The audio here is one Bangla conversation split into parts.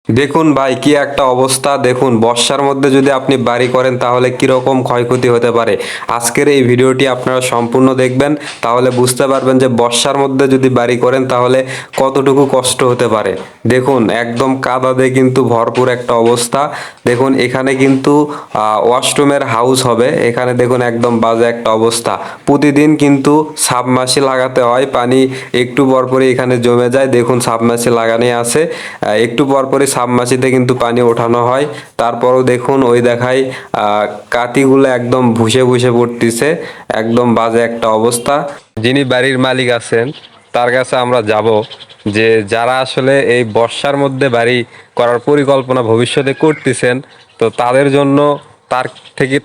দেখুন ভাই কি একটা অবস্থা, দেখুন বর্ষার মধ্যে যদি আপনি বাড়ি করেন তাহলে কিরকম ক্ষয়ক্ষতি হতে পারে। আজকের এই ভিডিওটি আপনারা সম্পূর্ণ দেখবেন, তাহলে বুঝতে পারবেন যে বর্ষার মধ্যে যদি বাড়ি করেন তাহলে কতটুকু কষ্ট হতে পারে। দেখুন একদম কাদা দিয়ে কিন্তু ভরপুর একটা অবস্থা। দেখুন এখানে কিন্তু ওয়াশরুমের হাউস হবে, এখানে দেখুন একদম বাজে একটা অবস্থা। প্রতিদিন কিন্তু সাবমার্সি লাগাতে হয়, পানি একটু পরপরই এখানে জমে যায়। দেখুন সাবমার্সি লাগানো আছে, একটু পরপরই সাবমার্সিতে কিন্তু পানি ওঠানো হয়। তারপরও দেখুন ওই দেখাই কাতিগুলো একদম ভুসে ভুসে পড়তেছে, একদম বাজে একটা অবস্থা। যিনি বাড়ির মালিক আছেন তার কাছে আমরা যাব, যে যারা আসলে এই বর্ষার মধ্যে বাড়ি করার পরিকল্পনা ভবিষ্যতে করতেছেন, তো তাদের জন্য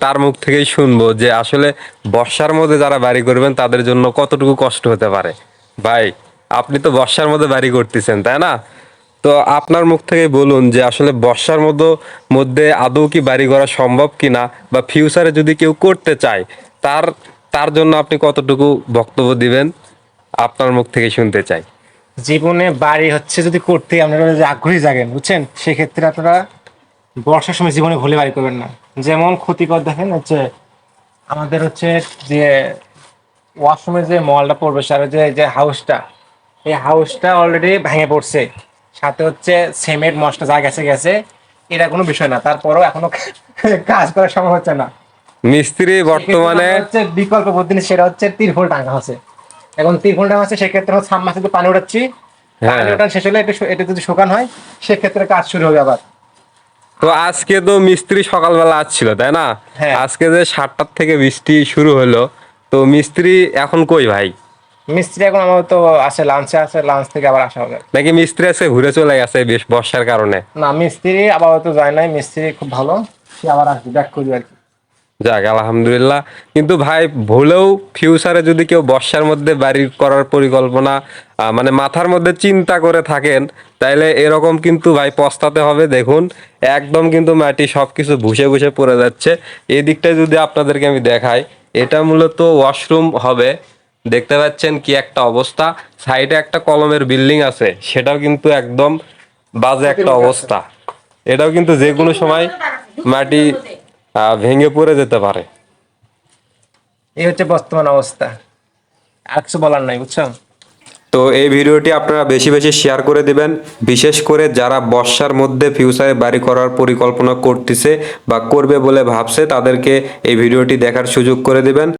তার মুখ থেকেই শুনবো যে আসলে বর্ষার মধ্যে যারা বাড়ি করবেন তাদের জন্য কতটুকু কষ্ট হতে পারে। ভাই, আপনি তো বর্ষার মধ্যে বাড়ি করতেছেন তাই না? তো আপনার মুখ থেকে বলুন যে আসলে বর্ষার মধ্যে আদৌ কি বাড়ি করা সম্ভব কিনা, বা ফিউচারে যদি কেউ করতে চায় তার তার জন্য আপনি কতটুকু বক্তব্য দিবেন, আপনার মুখ থেকে শুনতে চাই। জীবনে বাড়ি হচ্ছে যদি করতে আপনারা যদি আগ্রহী জাগেন, বুঝছেন, সেক্ষেত্রে আপনারা বর্ষার সময় জীবনে ভুলে বাড়ি করবেন না। যেমন ক্ষতিকর দেখেন হচ্ছে আমাদের হচ্ছে যে ওয়াশরুমে যে মলটা পড়বে, সারা যে যে হাউসটা, এই হাউসটা অলরেডি ভেঙে পড়ছে, সাথে হচ্ছে সিমেন্ট মশলা যা গেছে গেছে, এটা কোনো বিষয় না, তারপরেও এখনো কাজ করা সম্ভব হচ্ছে না। মিস্ত্রি সেক্ষেত্রে বর্তমানে আমরা হচ্ছে বিকল্প পদ্ধতি, সেটা হচ্ছে তিরপল টাঙা আছে। এখন তিরপল টাঙা আছে, সেক্ষেত্রে হচ্ছে সাবমার্সিবল পানি উঠাচ্ছি, হ্যাঁ পানি হ্যাঁ। ওঠানো শেষ হলে এটা যদি শুকান হয়, সেক্ষেত্রে কাজ শুরু হবে আবার। তো আজকে তো মিস্ত্রি সকালবেলা আসছিল তাই না? হ্যাঁ, আজকে যে 7টার থেকে বৃষ্টি শুরু হলো, তো মিস্ত্রি এখন কই ভাই? মিস্ত্রি এখন আমার তো আছে, লাঞ্চে আছে, লাঞ্চ থেকে আবার আসা হবে। নাকি মিস্ত্রি আজকে ঘুরে চলে গেছে বেশ বর্ষার কারণে? না, মিস্ত্রি আপাতত যায় নাই, মিস্ত্রি খুব ভালো, সে আবার আসবে, ব্যাক করবে আর কি। যাক আলহামদুলিল্লাহ। কিন্তু ভাই ভুলেও ফিউচারে যদি কেউ বর্ষার মধ্যে বাড়ি করার পরিকল্পনা মানে মাথার মধ্যে চিন্তা করে থাকেন, তাইলে এরকম কিন্তু ভাই পস্তাতে হবে। দেখুন একদম কিন্তু মাটি সবকিছু ভুসে ভুসে পড়ে যাচ্ছে। এই দিকটা যদি আপনাদেরকে আমি দেখাই, এটা মূলত ওয়াশরুম হবে। দেখতে পাচ্ছেন কি একটা অবস্থা। সাইডে একটা কলমের বিল্ডিং আছে, সেটাও কিন্তু একদম বাজে একটা অবস্থা। এটাও কিন্তু যে কোনো সময় মাটি ভেঙে পড়ে যেতে পারে। এই হচ্ছে বর্তমান অবস্থা, আর কিছু বলার নাই, বুঝছো। তো এই ভিডিওটি আপনারা বেশি বেশি শেয়ার করে দিবেন, বিশেষ করে যারা বর্ষার মধ্যে ফিউচারে বাড়ি করার পরিকল্পনা করতেছে বা করবে বলে ভাবছে, তাদেরকে এই ভিডিওটি দেখার সুযোগ করে দিবেন।